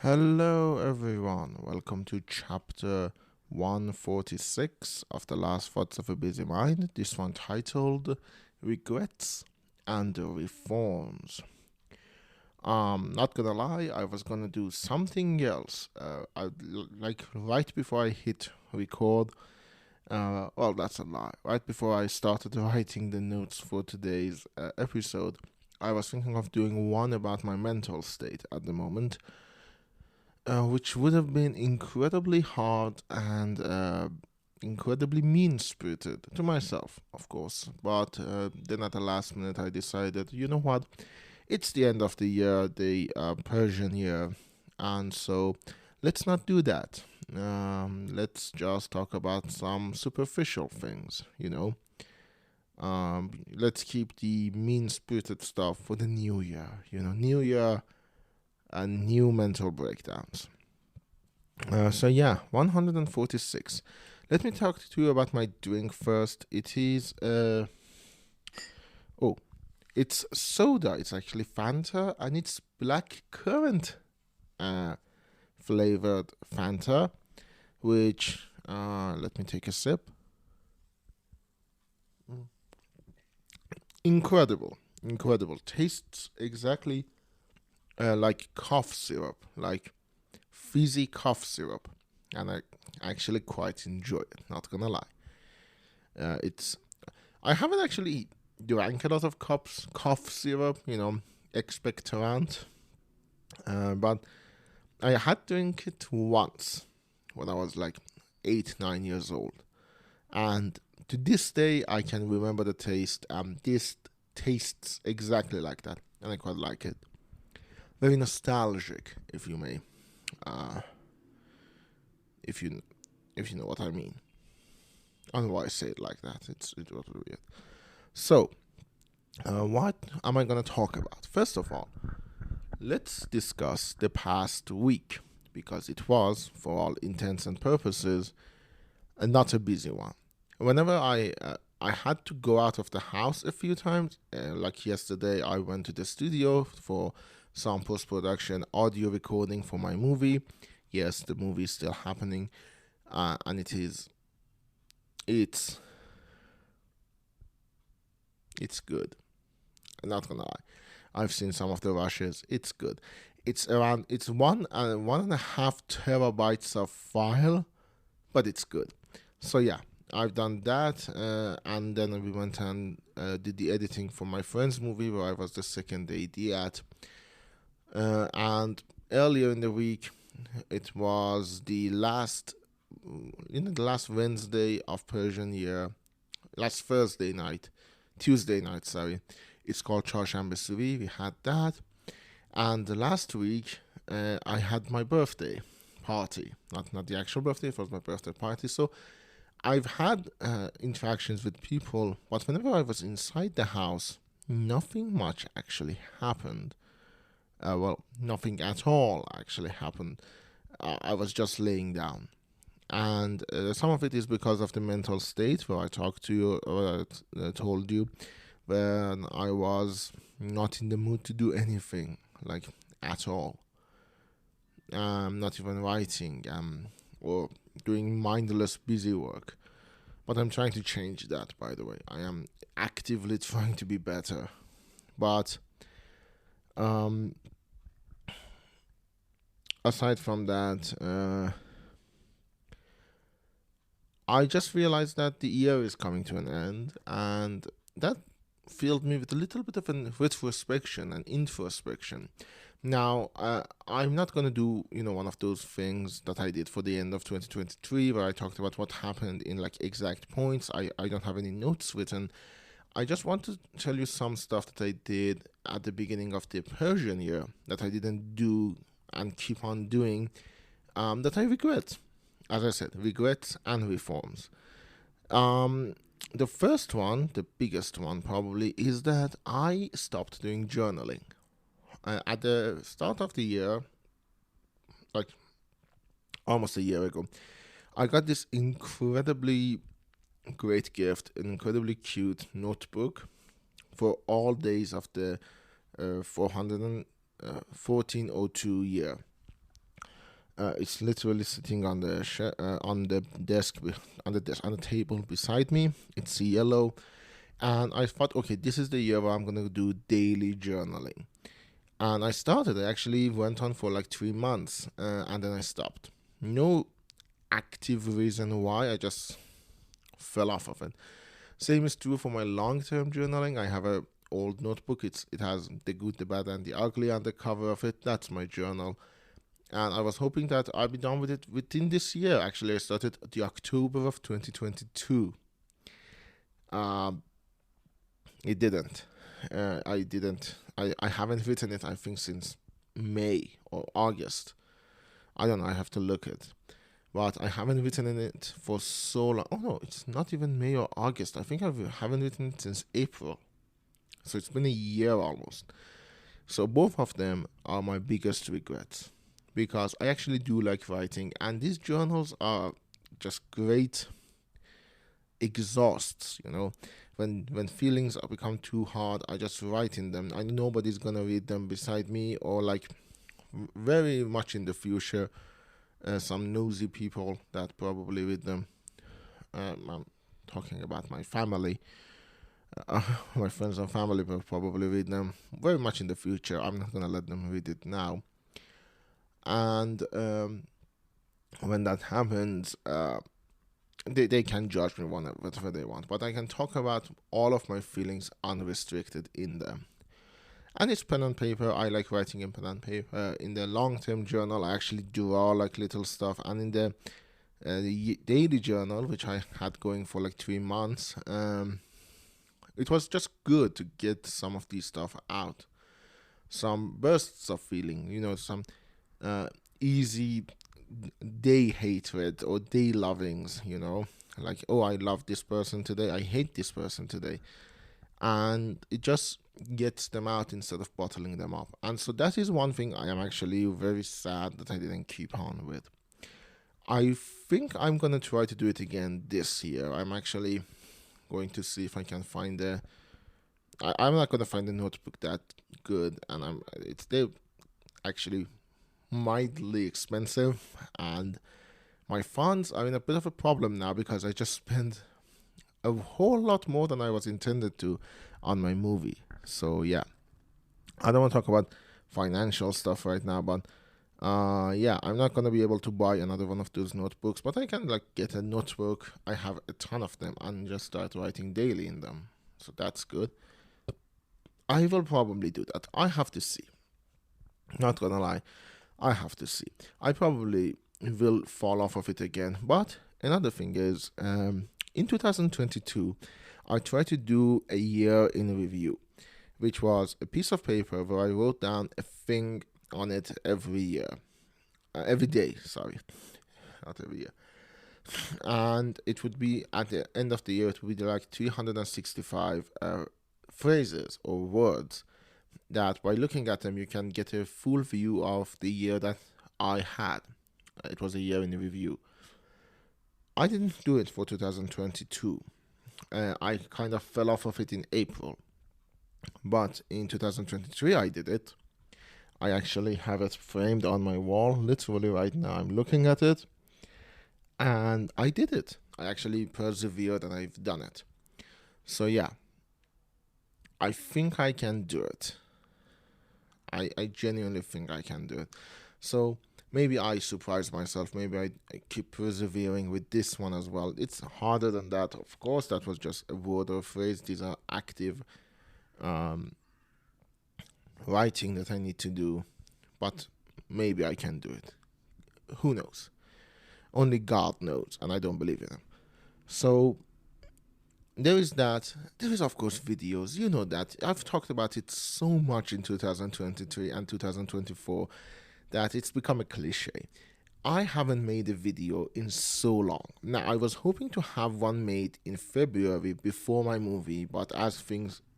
Hello, everyone. Welcome to chapter 146 of The Last Thoughts of a Busy Mind. This one titled Regrets and Reforms. Not gonna lie, I was gonna do something else. Like right before I hit record. Well, that's a lie. Right before I started writing the notes for today's episode, I was thinking of doing one about my mental state at the moment, which would have been incredibly hard and incredibly mean spirited to myself, of course. But then at the last minute, I decided, you know what? It's the end of the year, the Persian year, and so let's not do that. Let's just talk about some superficial things, let's keep the mean spirited stuff for the new year, new year and new mental breakdowns. So yeah, 146. Let me talk to you about my drink first. It is oh, it's soda. It's actually Fanta, and it's black currant uh flavored Fanta, which let me take a sip. Mm. Incredible, incredible. Tastes exactly like cough syrup, like fizzy cough syrup, and I actually quite enjoy it. Not gonna lie, it's I haven't actually drank a lot of cough syrup, expectorant, but I had drink it once when I was like 8, 9 years old, and to this day I can remember the taste. This tastes exactly like that, and I quite like it. Very nostalgic, if you may. Uh, if you if you know what I mean. I don't know why I say it like that. It was weird. So, what am I gonna talk about? First of all, let's discuss the past week because it was, for all intents and purposes, not a busy one. Whenever I had to go out of the house a few times. Like yesterday, I went to the studio for some post production audio recording for my movie. Yes, the movie is still happening, and it's it's good. I'm not gonna lie. I've seen some of the rushes. It's good. It's 1.5 terabytes of file, but it's good. So yeah, I've done that, and then we went and did the editing for my friend's movie where I was the second AD at. And earlier in the week, it was the last Wednesday of Persian year, last Tuesday night, sorry. It's called Chorshanbe Suvi. We had that. And last week, I had my birthday party. Not the actual birthday, it was my birthday party. So I've had interactions with people, but whenever I was inside the house, nothing much actually happened. Well, nothing at all actually happened. I was just laying down. And some of it is because of the mental state where I talked to you, or I told you, when I was not in the mood to do anything, like at all. Not even writing, or doing mindless busy work. But I'm trying to change that, by the way. I am actively trying to be better. But um, aside from that, I just realized that the year is coming to an end, and that filled me with a little bit of an retrospection and introspection. Now, I'm not gonna do one of those things that I did for the end of 2023, where I talked about what happened in like exact points. I don't have any notes written. I just want to tell you some stuff that I did at the beginning of the Persian year that I didn't do and keep on doing, that I regret. As I said, regrets and reforms. Um, the first one, the biggest one probably, is that I stopped doing journaling. At the start of the year, like almost a year ago, I got this incredibly great gift, an incredibly cute notebook for all days of the 1402 year. It's literally sitting on the on the desk, on the table beside me. It's yellow, and I thought, okay, this is the year where I'm gonna do daily journaling. And I started. I actually went on for like 3 months, and then I stopped. No active reason why. I just fell off of it. Same is true for my long-term journaling. I have a old notebook. It has the good, the bad, and the ugly on the cover of it. That's my journal, and I was hoping that I'd be done with it within this year. Actually, I started the October of 2022. Um, it didn't. I didn't. I haven't written it. I think since May or August. I don't know. I have to look it. But I haven't written in it for so long. Oh no, it's not even May or August. I think I haven't written it since April. So it's been a year almost. So both of them are my biggest regrets because I actually do like writing, and these journals are just great exhausts. When feelings become too hard, I just write in them. I know nobody's gonna read them beside me, or like very much in the future, some nosy people that probably read them. I'm talking about my family. My friends and family will probably read them very much in the future. I'm not gonna let them read it now. And when that happens, they can judge me whatever they want. But I can talk about all of my feelings unrestricted in them. And it's pen and paper. I like writing in pen and paper. In the long-term journal, I actually draw like little stuff. And in the daily journal, which I had going for like 3 months, it was just good to get some of these stuff out. Some bursts of feeling, some easy day hatred or day lovings, like, oh, I love this person today, I hate this person today. And it just gets them out instead of bottling them up. And so that is one thing I am actually very sad that I didn't keep on with. I think I'm going to try to do it again this year. I'm actually going to see if I can find I'm not going to find a notebook that good, and they're actually mildly expensive, and my funds are in a bit of a problem now because I just spent a whole lot more than I was intended to on my movie. So yeah, I don't want to talk about financial stuff right now, but yeah, I'm not gonna be able to buy another one of those notebooks, but I can like get a notebook. I have a ton of them and just start writing daily in them. So that's good. I will probably do that. I have to see. Not gonna lie, I have to see. I probably will fall off of it again. But another thing is, in 2022, I tried to do a year in review, which was a piece of paper where I wrote down a thing on it every year. Every day, sorry. Not every year. And it would be at the end of the year, it would be like 365 phrases or words that by looking at them, you can get a full view of the year that I had. It was a year in review. I didn't do it for 2022. I kind of fell off of it in April. But in 2023, I did it. I actually have it framed on my wall, literally right now. I'm looking at it. And I did it. I actually persevered and I've done it. So yeah, I think I can do it. I genuinely think I can do it. So maybe I surprise myself. Maybe I keep persevering with this one as well. It's harder than that. Of course, that was just a word or phrase. These are active writing that I need to do. But maybe I can do it. Who knows? Only God knows, and I don't believe in him. So there is that. There is, of course, videos. You know that. I've talked about it so much in 2023 and 2024 that it's become a cliche. I haven't made a video in so long. Now, I was hoping to have one made in February before my movie, but as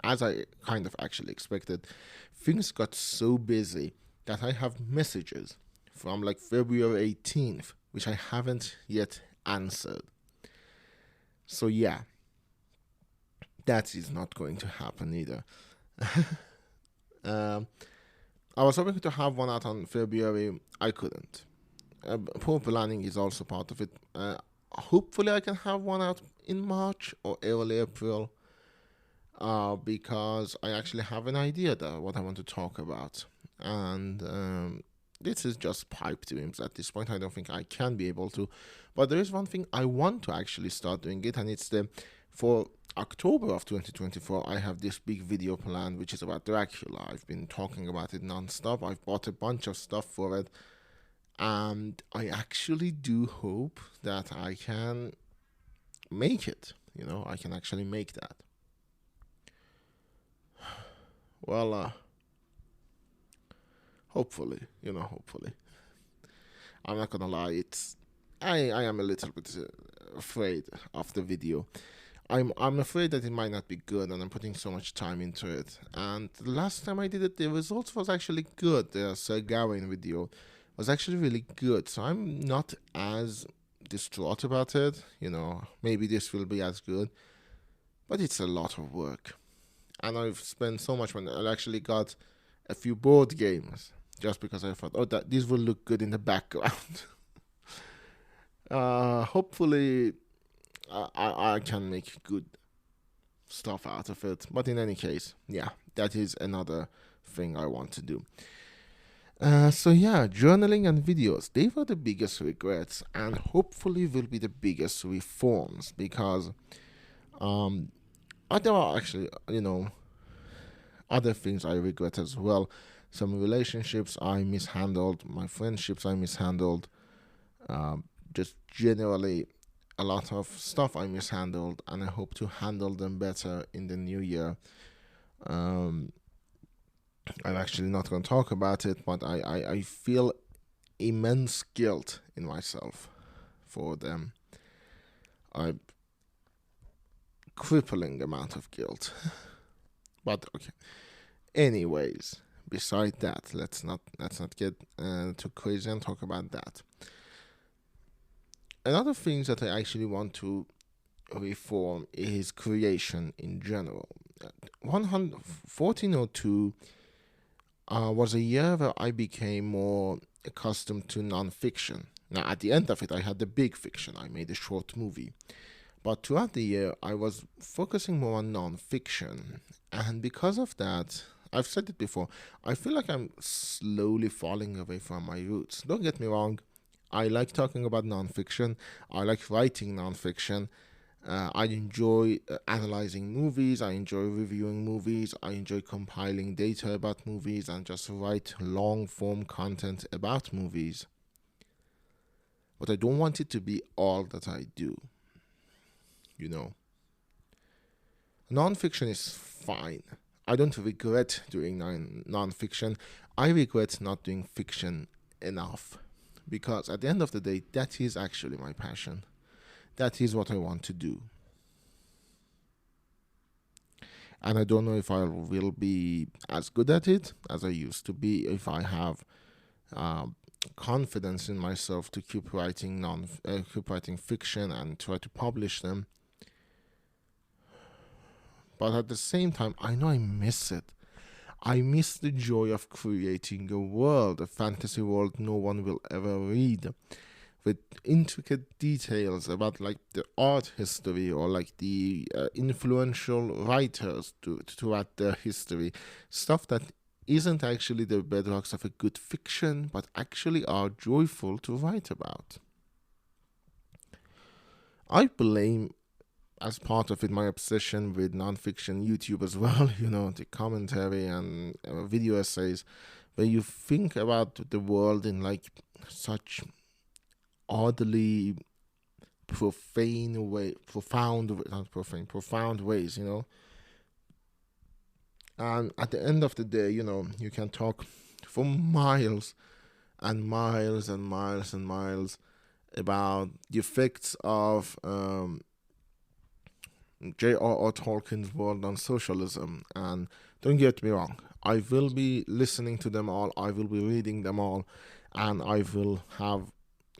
I kind of actually expected, things got so busy that I have messages from like February 18th, which I haven't yet answered. So yeah, that is not going to happen either. I was hoping to have one out on February. I couldn't. poor planning is also part of it. Hopefully, I can have one out in March or early April, because I actually have an idea that what I want to talk about, and this is just pipe dreams at this point. I don't think I can be able to, but there is one thing I want to actually start doing it, and it's the for October of 2024. I have this big video planned, which is about Dracula. I've been talking about it non-stop. I've bought a bunch of stuff for it, and I actually do hope that I can make it. I can actually make that. Well, hopefully, hopefully. I'm not gonna lie, I am a little bit afraid of the video. I'm afraid that it might not be good, and I'm putting so much time into it. And the last time I did it, the results was actually good. The Sir Gawain video was actually really good, so I'm not as distraught about it. Maybe this will be as good, but it's a lot of work, and I've spent so much money. I actually got a few board games just because I thought, oh, that these will look good in the background. Hopefully, I can make good stuff out of it. But in any case, yeah, that is another thing I want to do. So yeah, journaling and videos, they were the biggest regrets, and hopefully will be the biggest reforms, because there are actually, other things I regret as well. Some relationships I mishandled, my friendships I mishandled, just generally a lot of stuff I mishandled, and I hope to handle them better in the new year. I'm actually not going to talk about it, but I feel immense guilt in myself for them. A crippling amount of guilt. But okay. Anyways, beside that, let's not get too crazy and talk about that. Another thing that I actually want to reform is creation in general. 1402 was a year where I became more accustomed to non-fiction. Now, at the end of it, I had the big fiction. I made a short movie. But throughout the year, I was focusing more on non-fiction. And because of that, I've said it before, I feel like I'm slowly falling away from my roots. Don't get me wrong, I like talking about non-fiction. I like writing non-fiction. I enjoy analyzing movies. I enjoy reviewing movies. I enjoy compiling data about movies and just write long-form content about movies. But I don't want it to be all that I do. Non-fiction is fine. I don't regret doing non-fiction. I regret not doing fiction enough. Because at the end of the day, that is actually my passion. That is what I want to do. And I don't know if I will be as good at it as I used to be, if I have confidence in myself to keep writing fiction and try to publish them. But at the same time, I know I miss it. I miss the joy of creating a world, a fantasy world no one will ever read, with intricate details about like the art history or like the influential writers throughout their history, stuff that isn't actually the bedrocks of a good fiction, but actually are joyful to write about. I blame, as part of it, my obsession with nonfiction YouTube as well, the commentary and video essays, where you think about the world in like such oddly profound ways, And at the end of the day, you can talk for miles and miles and miles and miles about the effects of J.R.R. Tolkien's world on socialism. And don't get me wrong, I will be listening to them all, I will be reading them all, and I will have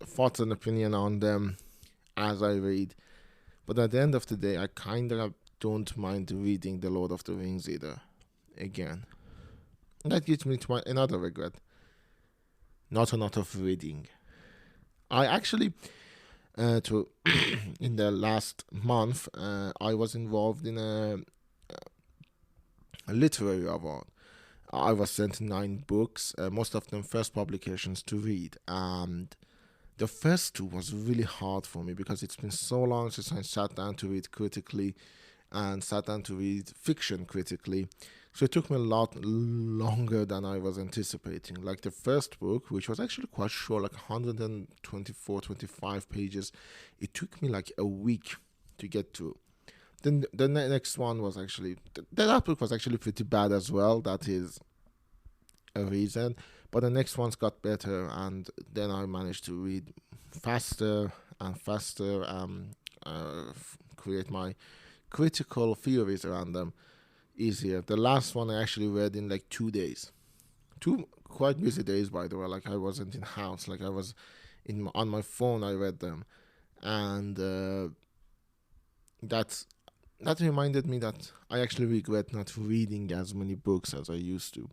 thoughts and opinion on them as I read. But at the end of the day, I kind of don't mind reading The Lord of the Rings either. Again. That gets me to another regret. Not a lot of reading. I actually, to in the last month, I was involved in a literary award. I was sent 9 books, most of them first publications to read, and the first two was really hard for me because it's been so long since I sat down to read critically and sat down to read fiction critically. So it took me a lot longer than I was anticipating. Like the first book, which was actually quite short, like 124, 25 pages, it took me like a week to get through. Then the next one was actually, that book was actually pretty bad as well. That is a reason. But the next ones got better, and then I managed to read faster and faster, create my critical theories around them easier. The last one I actually read in like 2 days. Two quite busy days, by the way. Like I wasn't in house, like I was on my phone. I read them, and that's that reminded me that I actually regret not reading as many books as I used to.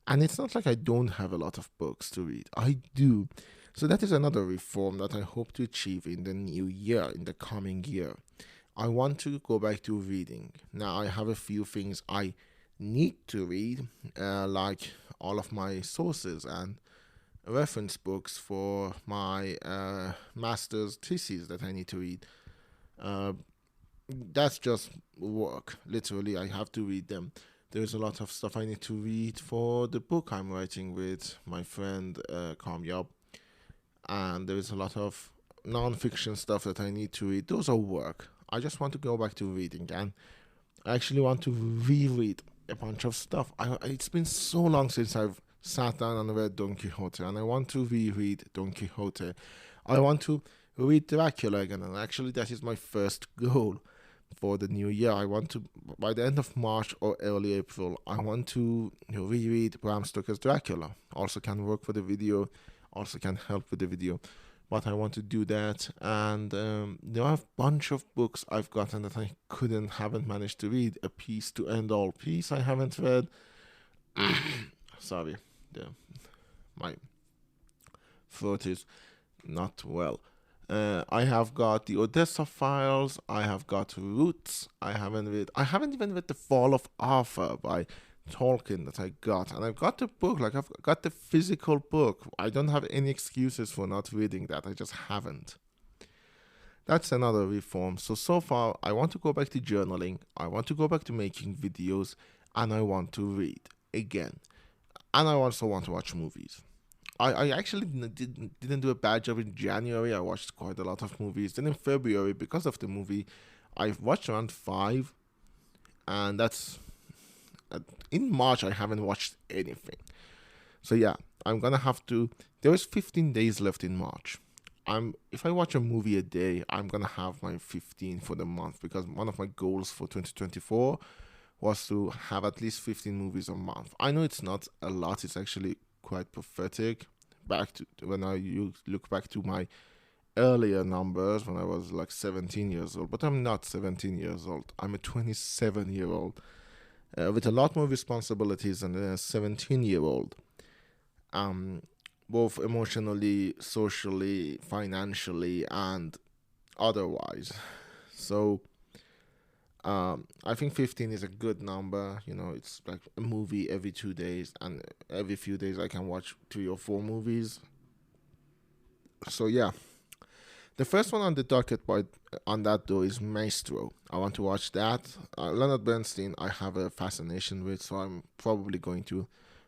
And it's not like I don't have a lot of books to read. I do. So that is another reform that I hope to achieve in the new year, in the coming year. I want to go back to reading. Now I have a few things I need to read, like all of my sources and reference books for my master's thesis that I need to read. Uh, that's just work. Literally, I have to read them. There's a lot of stuff I need to read for the book I'm writing with my friend Kamyab, and there's a lot of non-fiction stuff that I need to read. Those are work. I just want to go back to reading, and I actually want to reread a bunch of stuff. It's been so long since I've sat down and read Don Quixote, and I want to reread Don Quixote. I want to read Dracula again, and actually that is my first goal for the new year. I want to, by the end of March or early April, I want to reread Bram Stoker's Dracula. Also can work for the video, also can help with the video. But I want to do that, and there are a bunch of books I've gotten that I haven't managed to read. A Piece to End All Peace I haven't read. Sorry, my throat is not well. I have got the Odessa Files. I have got Roots. I haven't even read The Fall of Arthur by Tolkien that I got, and I've got the book. Like I've got the physical book. I don't have any excuses for not reading that. I just haven't. That's another reform. So far, I want to go back to journaling. I want to go back to making videos, and I want to read again. And I also want to watch movies. I actually didn't do a bad job in January. I watched quite a lot of movies. Then in February, because of the movie, I've watched around 5. And that's... in March, I haven't watched anything. So yeah, I'm gonna have to... There is 15 days left in March. If I watch a movie a day, I'm gonna have my 15 for the month, because one of my goals for 2024 was to have at least 15 movies a month. I know it's not a lot. It's actually quite pathetic. Back to when you look back to my earlier numbers when I was like 17 years old, but I'm not 17 years old. I'm a 27-year-old with a lot more responsibilities than a 17-year-old, both emotionally, socially, financially, and otherwise. So I think 15 is a good number. It's like a movie every 2 days, and every few days I can watch 3 or 4 movies. So yeah, the first one on the docket on that though is Maestro. I want to watch that. Leonard Bernstein I have a fascination with, so I'm probably going to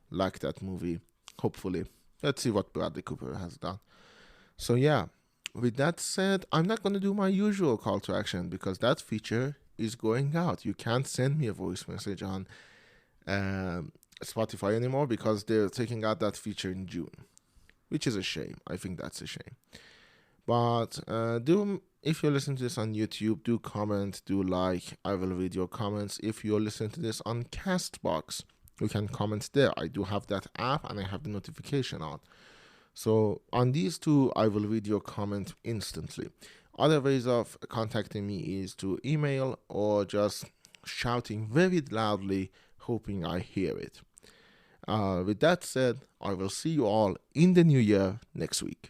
like that movie. Hopefully, let's see what Bradley Cooper has done. So yeah, with that said, I'm not going to do my usual call to action because that feature is going out. You can't send me a voice message on Spotify anymore because they're taking out that feature in June, which is a shame. I think that's a shame. But if you're listening to this on YouTube, do comment, do like. I will read your comments. If you're listening to this on Castbox, you can comment there. I do have that app and I have the notification on. So on these two, I will read your comment instantly. Other ways of contacting me is to email or just shouting very loudly, hoping I hear it. With that said, I will see you all in the new year next week.